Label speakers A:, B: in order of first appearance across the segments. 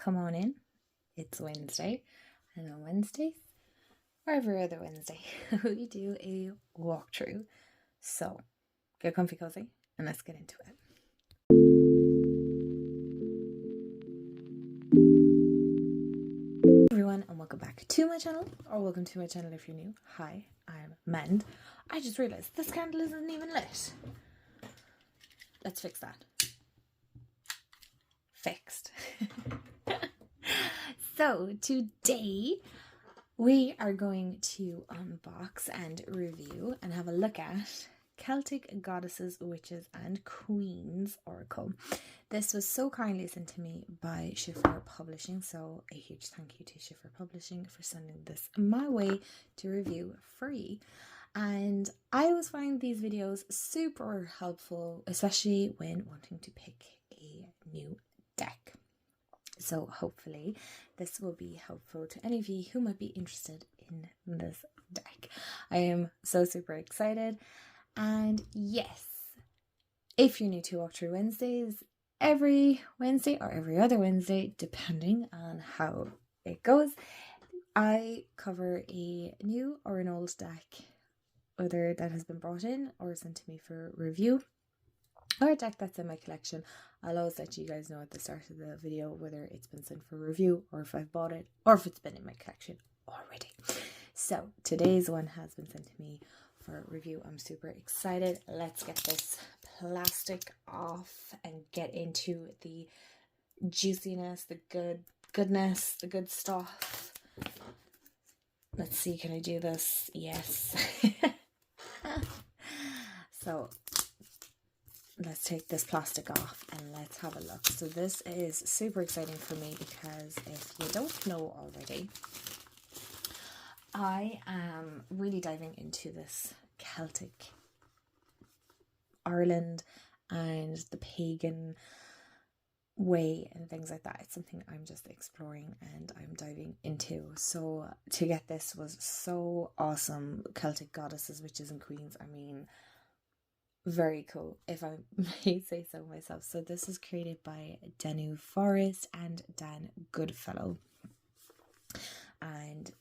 A: come on in. It's Wednesday, and on Wednesdays, or every other Wednesday, we do a walkthrough. So, get comfy cozy, and let's get into it. Everyone, and welcome back to my channel, or welcome to my channel if you're new. Hi, I'm Mend. I just realised this candle isn't even lit. Let's fix that. Fixed. So today we are going to unbox and review and have a look at Celtic Goddesses, Witches and Queens Oracle. This was so kindly sent to me by Schiffer Publishing, so a huge thank you to Schiffer Publishing for sending this my way to review free. And I always find these videos super helpful, especially when wanting to pick a new deck. So hopefully this will be helpful to any of you who might be interested in this deck. I am so super excited. And yes, if you're new to Walkthrough Wednesdays, every Wednesday or every other Wednesday, depending on how it goes, I cover a new or an old deck, whether that has been brought in or sent to me for review, or a deck that's in my collection. I'll always let you guys know at the start of the video whether it's been sent for review or if I've bought it or if it's been in my collection already. So today's one has been sent to me for review. I'm super excited. Let's get this plastic off and get into the juiciness, the goodness, the good stuff. Let's see, can I do this? Yes. So let's take this plastic off and let's have a look. So this is super exciting for me because if you don't know already, I am really diving into this Celtic Ireland and the pagan way and things like that. It's something I'm just exploring and I'm diving into. So to get this was so awesome. Celtic Goddesses, Witches and Queens. I mean, very cool, if I may say so myself. So this is created by Danu Forrest and Dan Goodfellow, and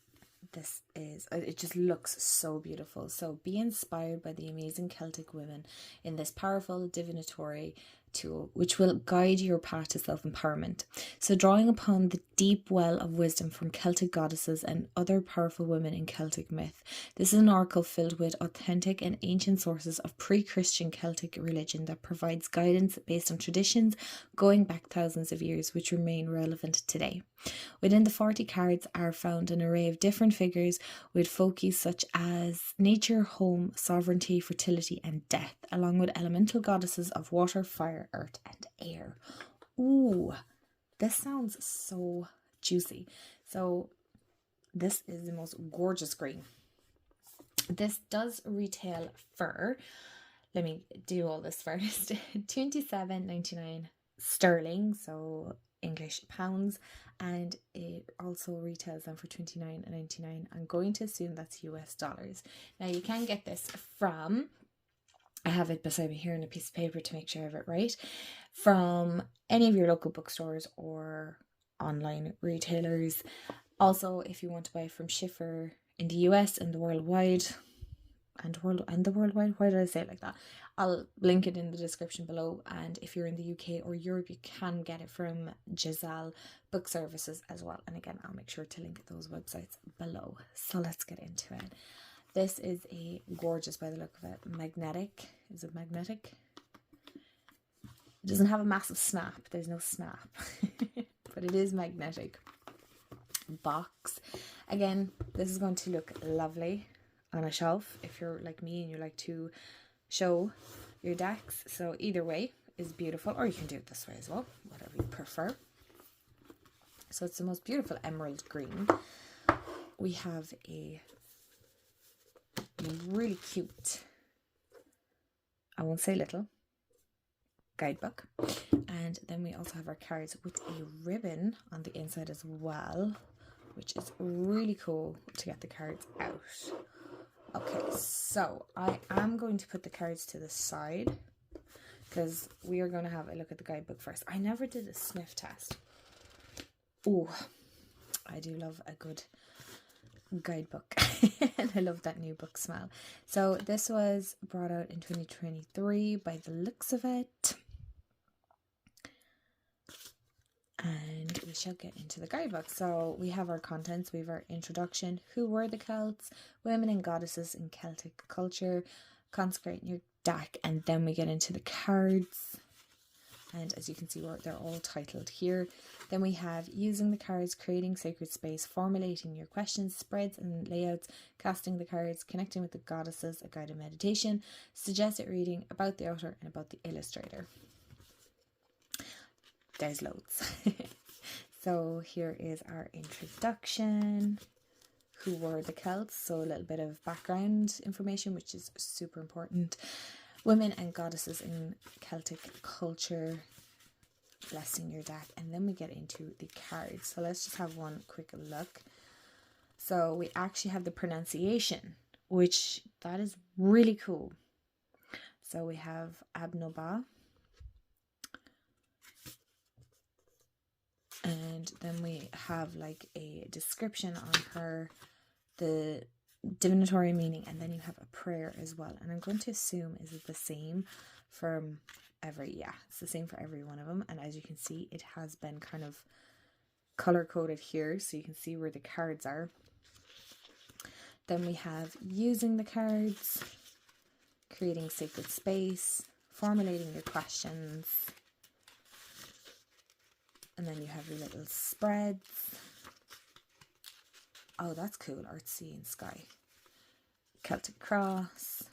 A: this is, it just looks so beautiful. So be inspired by the amazing Celtic women in this powerful divinatory tool, which will guide your path to self-empowerment. So drawing upon the deep well of wisdom from Celtic goddesses and other powerful women in Celtic myth, this is an oracle filled with authentic and ancient sources of pre-Christian Celtic religion that provides guidance based on traditions going back thousands of years, which remain relevant today. Within the 40 cards are found an array of different figures with focus such as nature, home, sovereignty, fertility and death, along with elemental goddesses of water, fire, earth and air. Ooh, this sounds so juicy. So this is the most gorgeous green. This does retail for, let me do all this first, £27.99 sterling, so English pounds, and it also retails them for $29.99. I'm going to assume that's US dollars. Now you can get this from, I have it beside me here on a piece of paper to make sure I have it right, from any of your local bookstores or online retailers. Also, if you want to buy from Schiffer in the US and the worldwide, why did I say it like that? I'll link it in the description below, and if you're in the UK or Europe, you can get it from Giselle Book Services as well. And again, I'll make sure to link those websites below. So let's get into it. This is a gorgeous, by the look of it, magnetic. Is it magnetic? It doesn't have a massive snap. There's no snap. But it is magnetic box. Again, this is going to look lovely on a shelf if you're like me and you like to show your decks. So either way is beautiful, or you can do it this way as well, whatever you prefer. So it's the most beautiful emerald green. We have a really cute, I won't say little, guidebook, and then we also have our cards with a ribbon on the inside as well, which is really cool to get the cards out. Okay, so I am going to put the cards to the side because we are going to have a look at the guidebook first. I never did a sniff test. Oh, I do love a good guidebook. And I love that new book smell. So this was brought out in 2023 by the looks of it. And we shall get into the guidebook. So we have our contents, we have our introduction, who were the Celts, women and goddesses in Celtic culture, consecrating your deck, and then we get into the cards. And as you can see, they're all titled here. Then we have using the cards, creating sacred space, formulating your questions, spreads and layouts, casting the cards, connecting with the goddesses, a guided meditation, suggested reading, about the author and about the illustrator. There's loads. So here is our introduction. Who were the Celts? So a little bit of background information, which is super important. Women and goddesses in Celtic culture, blessing your deck, and then we get into the cards. So let's just have one quick look. So we actually have the pronunciation, which that is really cool. So we have Abnoba, and then we have like a description on her, the divinatory meaning, and then you have a prayer as well. And I'm going to assume, is it the same from it's the same for every one of them. And as you can see, it has been kind of color coded here, so you can see where the cards are. Then we have using the cards, creating sacred space, formulating your questions, and then you have your little spreads. Oh, that's cool. Earth, sea, and sky. Celtic cross.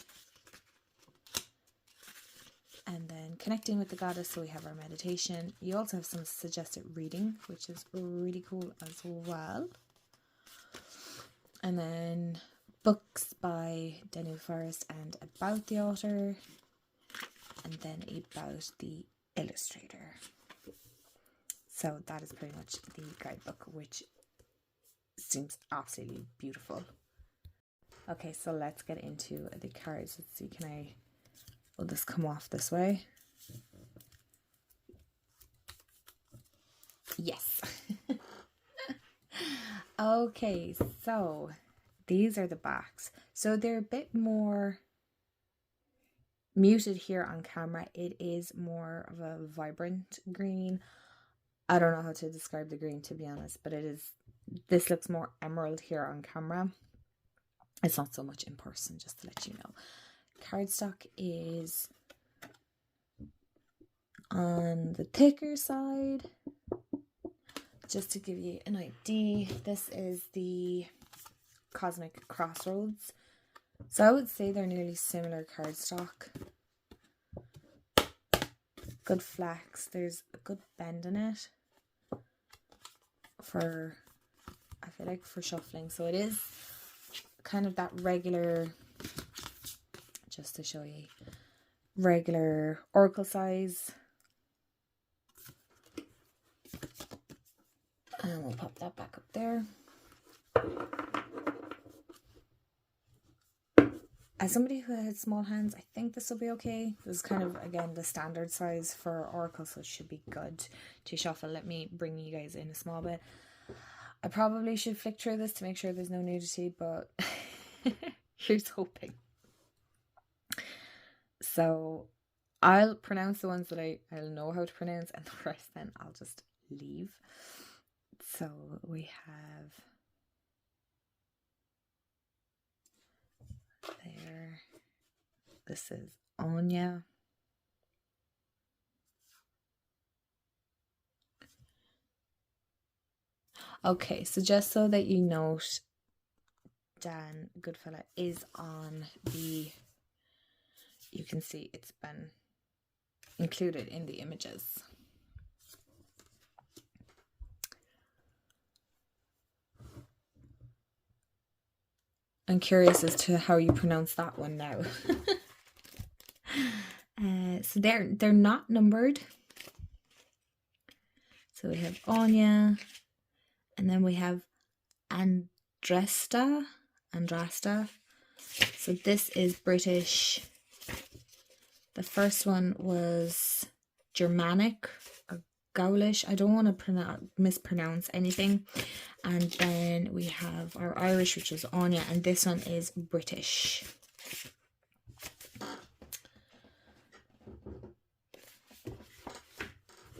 A: And then connecting with the goddess, so we have our meditation. You also have some suggested reading, which is really cool as well. And then books by Danu Forest and about the author. And then about the illustrator. So that is pretty much the guidebook, which seems absolutely beautiful. Okay, so let's get into the cards. Let's see, will this come off this way? Yes. Okay, so these are the backs. So they're a bit more muted here on camera. It is more of a vibrant green. I don't know how to describe the green, to be honest, but this looks more emerald here on camera. It's not so much in person, just to let you know. Cardstock is on the thicker side. Just to give you an idea, this is the Cosmic Crossroads. So I would say they're nearly similar cardstock. Good flex. There's a good bend in it I feel like for shuffling. So it is kind of that regular, just to show you, regular oracle size. And we'll pop that back up there. As somebody who has small hands, I think this will be okay. This is kind of, again, the standard size for oracle, so it should be good to shuffle. Let me bring you guys in a small bit. I probably should flick through this to make sure there's no nudity, but here's hoping. So I'll pronounce the ones that I'll know how to pronounce, and the rest then I'll just leave. So we have there. This is Anya. Okay, so just so that you note, Dan Goodfella is on the, you can see it's been included in the images. I'm curious as to how you pronounce that one now. So they're not numbered. So we have Anya, and then we have Andrasta. So this is British. The first one was Germanic or Gaulish. I don't want to mispronounce anything. And then we have our Irish, which is Anya, and this one is British.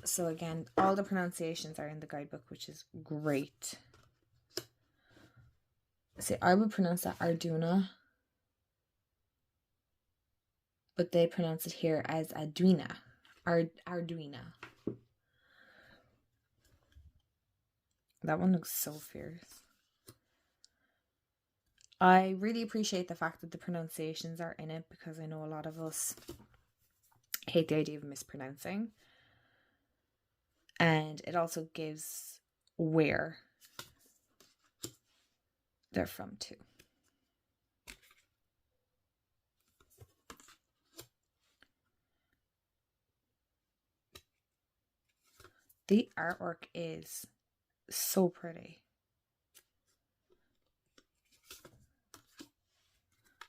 A: So again, all the pronunciations are in the guidebook, which is great. See, I would pronounce that Arduna, but they pronounce it here as Arduina. Arduina. That one looks so fierce. I really appreciate the fact that the pronunciations are in it, because I know a lot of us hate the idea of mispronouncing. And it also gives where they're from too. The artwork is so pretty.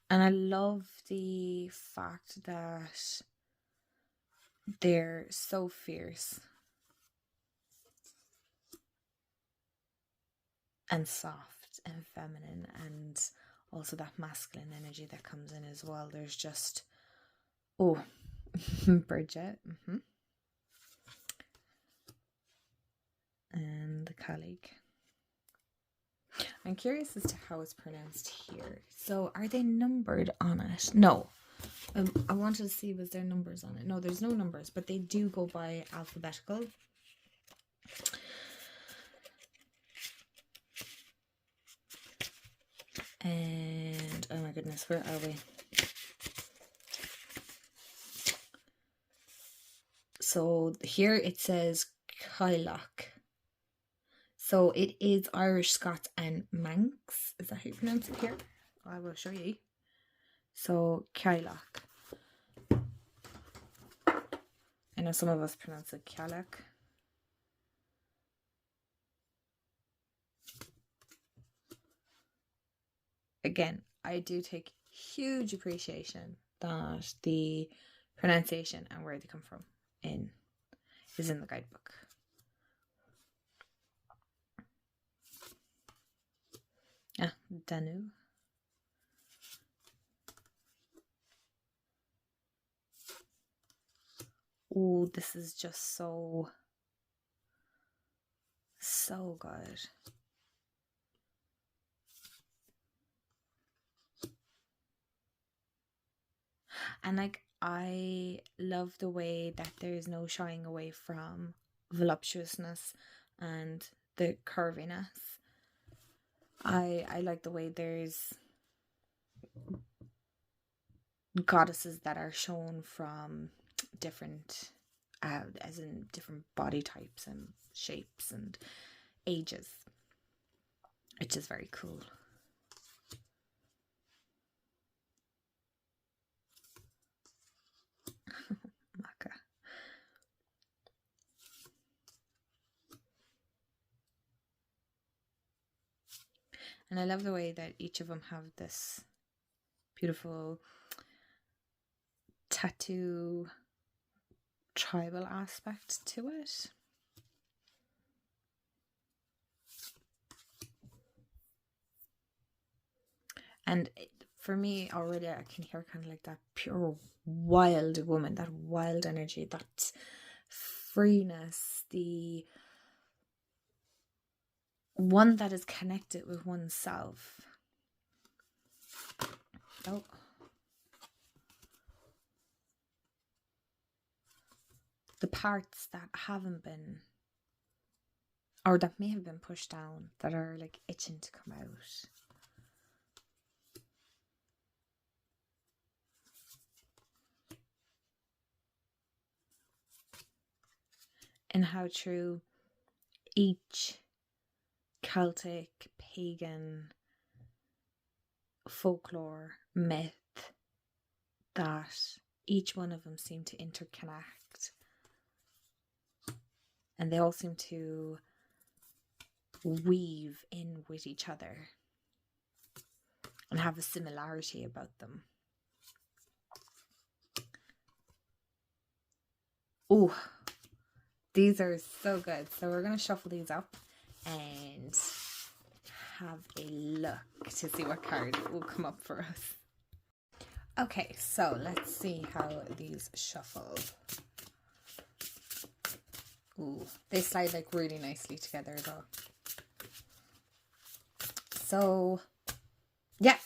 A: And I love the fact that they're so fierce and soft and feminine, and also that masculine energy that comes in as well. There's just, oh, Bridget. And the colleague. I'm curious as to how it's pronounced here. So are they numbered on it? No. I wanted to see, was there numbers on it? No, there's no numbers, but they do go by alphabetical. And oh my goodness, where are we? So here it says Kyloch. So it is Irish, Scots, and Manx. Is that how you pronounce it here? I will show you. So Kyloch. I know some of us pronounce it Kyloch. Again, I do take huge appreciation that the pronunciation and where they come from is in the guidebook. Danu. Oh, this is just so good. And like, I love the way that there's no shying away from voluptuousness and the curviness. I like the way there's goddesses that are shown from different, as in different body types and shapes and ages, which is very cool. Maka. And I love the way that each of them have this beautiful tattoo tribal aspect to it. And for me, already I can hear kind of like that pure wild woman, that wild energy, that freeness, the one that is connected with oneself. Oh. The parts that haven't been, or that may have been pushed down, that are like itching to come out. And how true each Celtic, pagan, folklore, myth, that each one of them seem to interconnect. And they all seem to weave in with each other and have a similarity about them. Oh, These are so good. So we're going to shuffle these up and have a look to see what card will come up for us. Okay, so let's see how these shuffle. Ooh, they slide like really nicely together though. So, yeah,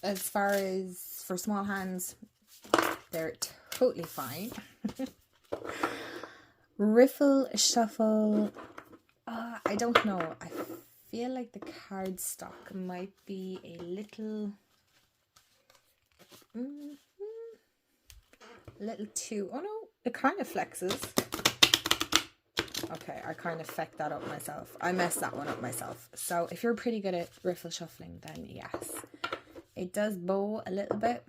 A: as far as for small hands, they're totally fine. Riffle, shuffle, I don't know. I feel like the card stock might be a little too, oh no, it kind of flexes. Okay, I kind of fecked that up myself. I messed that one up myself. So if you're pretty good at riffle shuffling, then yes. It does bow a little bit.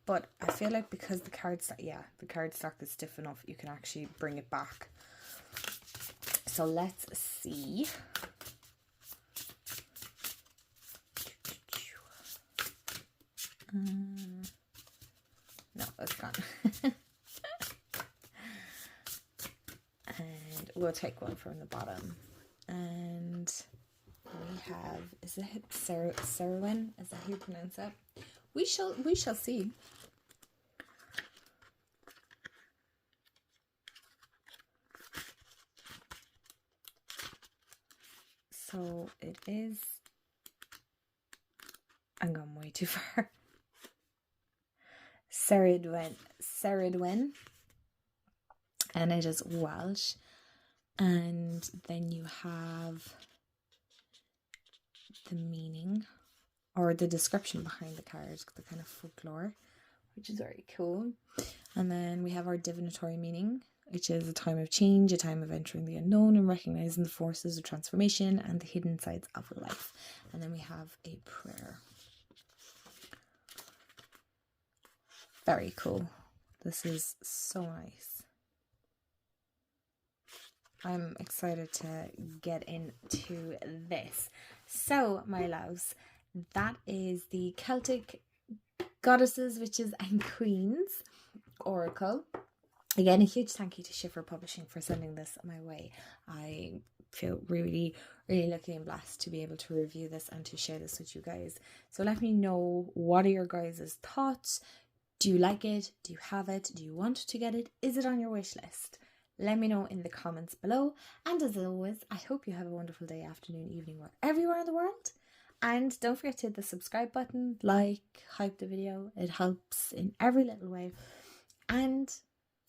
A: But I feel like because the card stock, the card stock is stiff enough, you can actually bring it back. So let's see. No, it's gone. And we'll take one from the bottom. And we have, is it Serwin? Is that how you pronounce it? We shall see. So it is, I'm going way too far. Ceridwen, and it is Welsh. And then you have the meaning or the description behind the card, the kind of folklore, which is very cool. And then we have our divinatory meaning, which is a time of change, a time of entering the unknown and recognizing the forces of transformation and the hidden sides of life. And then we have a prayer. Very cool. This is so nice. I'm excited to get into this. So, my loves, that is the Celtic Goddesses, Witches and Queens Oracle. Again, a huge thank you to Schiffer Publishing for sending this my way. I feel really, really lucky and blessed to be able to review this and to share this with you guys. So let me know, what are your guys' thoughts? Do you like it? Do you have it? Do you want to get it? Is it on your wish list? Let me know in the comments below. And as always, I hope you have a wonderful day, afternoon, evening, wherever you are in the world. And don't forget to hit the subscribe button, like, hype the video. It helps in every little way. And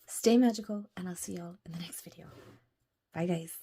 A: stay magical, and I'll see y'all in the next video. Bye, guys.